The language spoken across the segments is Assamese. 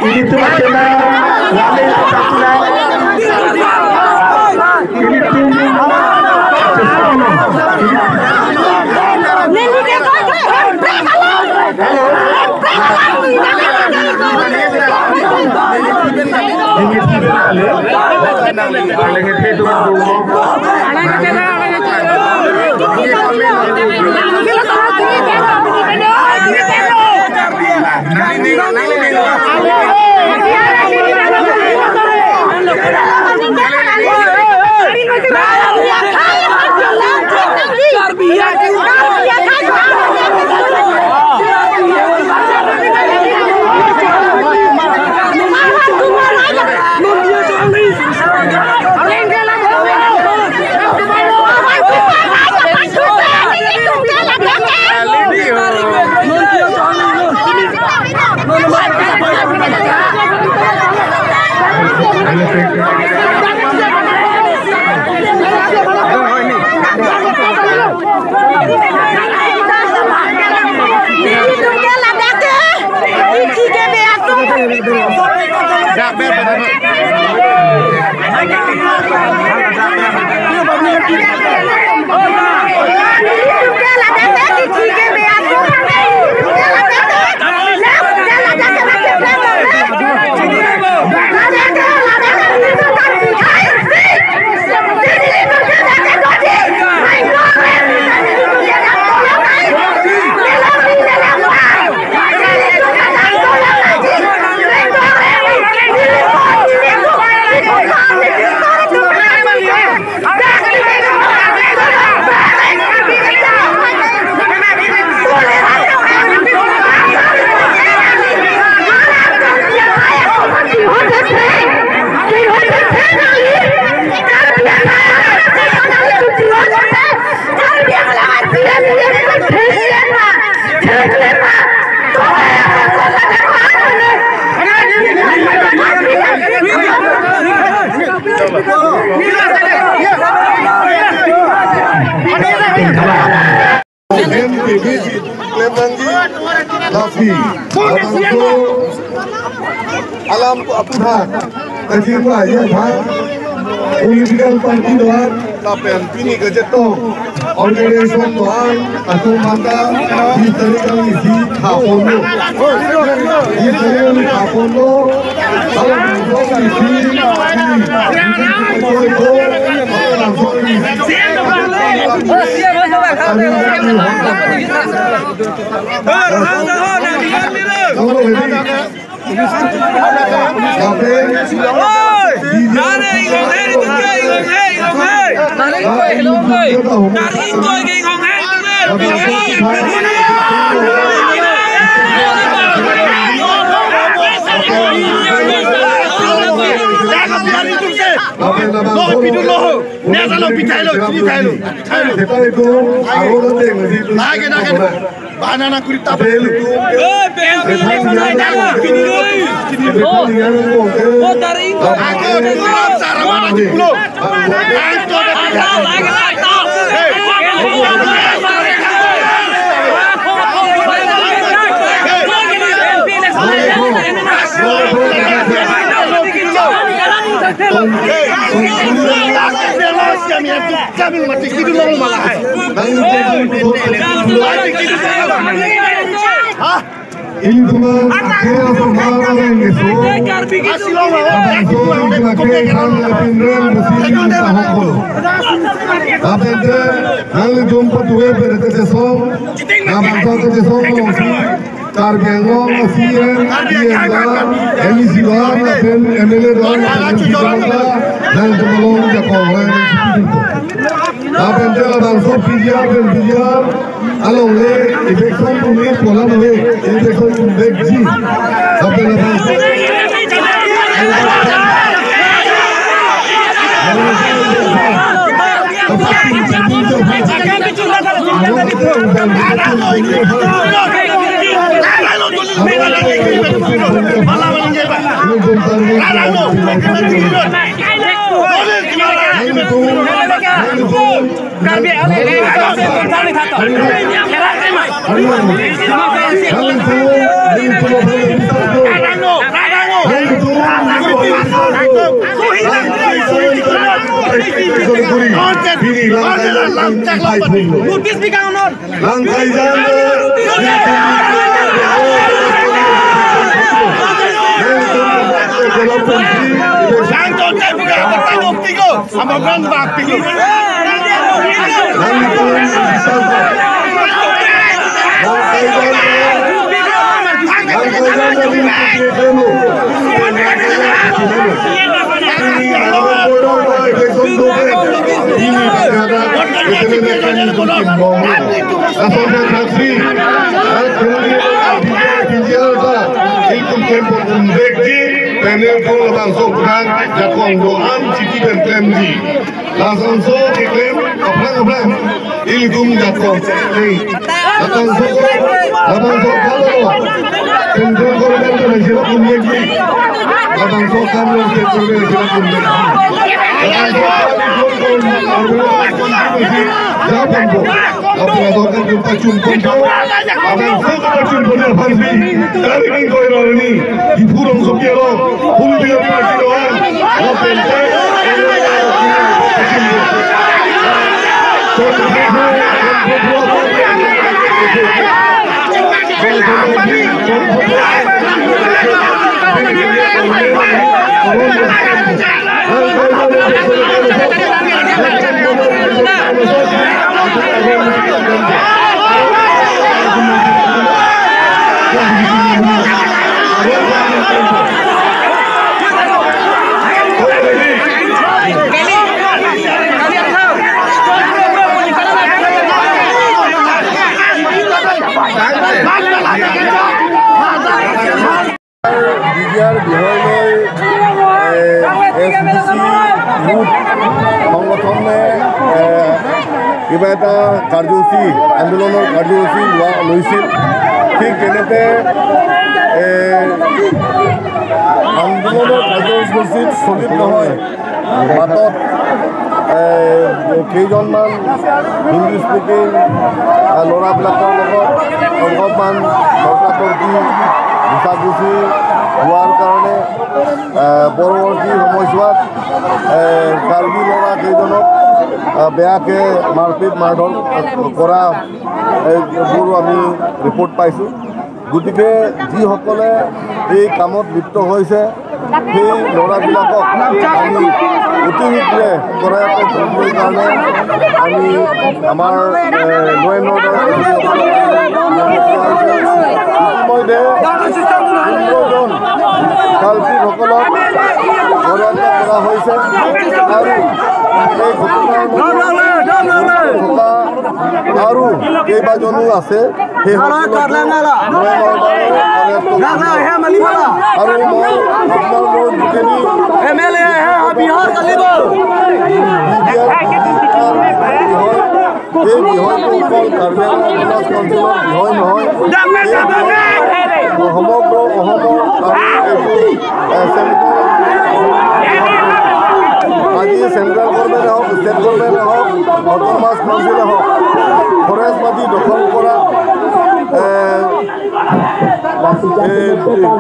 Ini tuh adalah wali kapula. Ini tuh alam apudha terima ya bang political party doang tapi ini kejeto organisasi doang atau mata di terikang isi kapono di terikang kapono kalau langsung isi banana kurita belu kami mati hidup long malah. Ini cuma akhirnya semua yang itu. Tapi itu hal jumpa tuh berdetesom, nampak berdetesom masih. Cargelo masih emisi doang, MLA doang, dan belum jagoan. Tapi itu langsung pijar, along le, infection punya pola le, infection punya ji. Tapi langsung. panel ko langsung perang jakong doang citi dan klaim di langsung so klaim aplang ini kum jakong langsung so kalau kontrol korban tu nasib punya di langsung so kamu nasib punya punya Jangan bu, apa lakukan jumpa kontrol, akan fokus kontrol pasti dari minggu ini di Purong Sokielo, Purong Sokielo, Open কিবা এটা কাৰ্যসূচী আন্দোলনৰ কাৰ্যসূচী লৈছিল ঠিক তেনেতে আন্দোলনৰ কাৰ্যসূচী স্থগিত নহয় বাটত কেইজনমান হিন্দী স্পিকিং ল'ৰাবিলাকৰ লগত অলপমান তৰ্কাতৰ্কি ঘুচাঘুচি হোৱাৰ কাৰণে পৰৱৰ্তী সময়ছোৱাত কাৰ্বি ল'ৰা কেইজনক বেয়াকে মাৰপিট মাৰধৰ কৰা এইবোৰ আমি ৰিপৰ্ট পাইছোঁ গতিকে যিসকলে এই কামত লিপ্ত হৈছে সেই ল'ৰাবিলাকক আমি অতি শীঘ্ৰে কৰায়ত্ব কৰিবলৈ কাৰণে আমি আমাৰ ল' এণ্ড অৰ্ডাৰ ইতিমধ্যে 15জন কালপিতসকলক কৰায়ত্ব কৰা হৈছে আৰু এই ঘটনা আৰু কেইবাজনো আছে সেই আৰু মই আপোনাৰ যোগেদি এই বিষয়টো অকল কাৰ্বি আংলং অঞ্চলৰ বিষয় নহয় সমগ্ৰ অসমৰ আজি চেণ্ট্ৰেল গভৰ্ণমেণ্টে হওক ষ্টেট গভৰ্ণমেণ্টে হওক অট'নমাছ কাউন্সিলে হওক ফৰেষ্ট মাটি দখল কৰা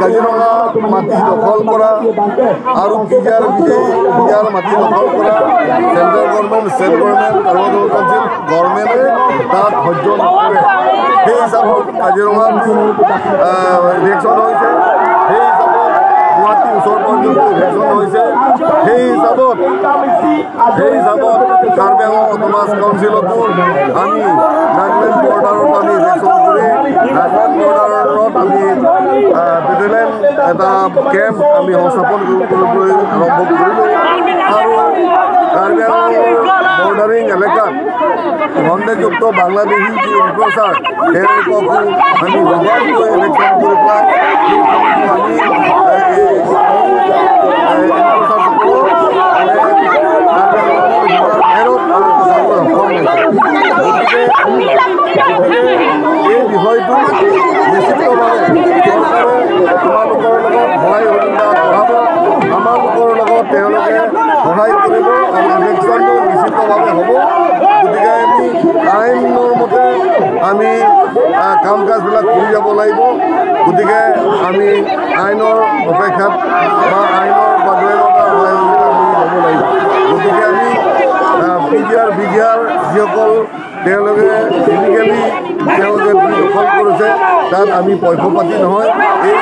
কাজিৰঙা মাটি দখল কৰা আৰু বিয়াৰ মাটি দখল কৰা central government state government Karbi council গভৰ্ণমেণ্টে তাত সহ্য নকৰে সেই হিচাপত কাজিৰঙাত ইলেকশ্যন হৈছে সেই হিচাপত গুৱাহাটী ওচৰ পৰ্যন্ত ইলেকশ্যন হৈছে সেই হিচাপত কাৰ্বি আংলং অট'নমাছ কাউন্সিলতো আমি নাগালেণ্ড বৰ্ডাৰত আমি ইলেকশ্যন কৰি নাগালেণ্ড বৰ্ডাৰত আমি বেটেলিয়ন এটা কেম্প আমি সংস্থাপন কৰিবলৈ আৰম্ভ কৰিলোঁ আৰু কাৰ্বি আংলং বৰ্ডাৰিং এলেকাত সন্দেহযুক্ত বাংলাদেশী যি অগ্ৰচাৰ তেওঁলোককো আমি সজাগকৈ ইলেকশ্যন কৰি পেলাই আমি এই বিষয়টো নিশ্চিতভাৱে চৰকাৰে তোমালোকৰ লগত সহায় সহযোগিতা কৰাব আমালোকৰ লগত তেওঁলোকে সহায় কৰিব আৰু ইলেকশ্যনটো নিশ্চিতভাৱে হ'ব। গতিকে আমি আইনৰ মতে আমি কাম কাজবিলাক কৰি যাব লাগিব। গতিকে আমি আইনৰ অপেক্ষাত বা আইনৰ সহায়তা আমি ল'ব লাগিব। গতিকে আমি বিঘাৰ যিসকল তেওঁলোকে ইলিগেলি তেওঁলোকে দখল কৰিছে তাত আমি পক্ষপাতি নহয়। এই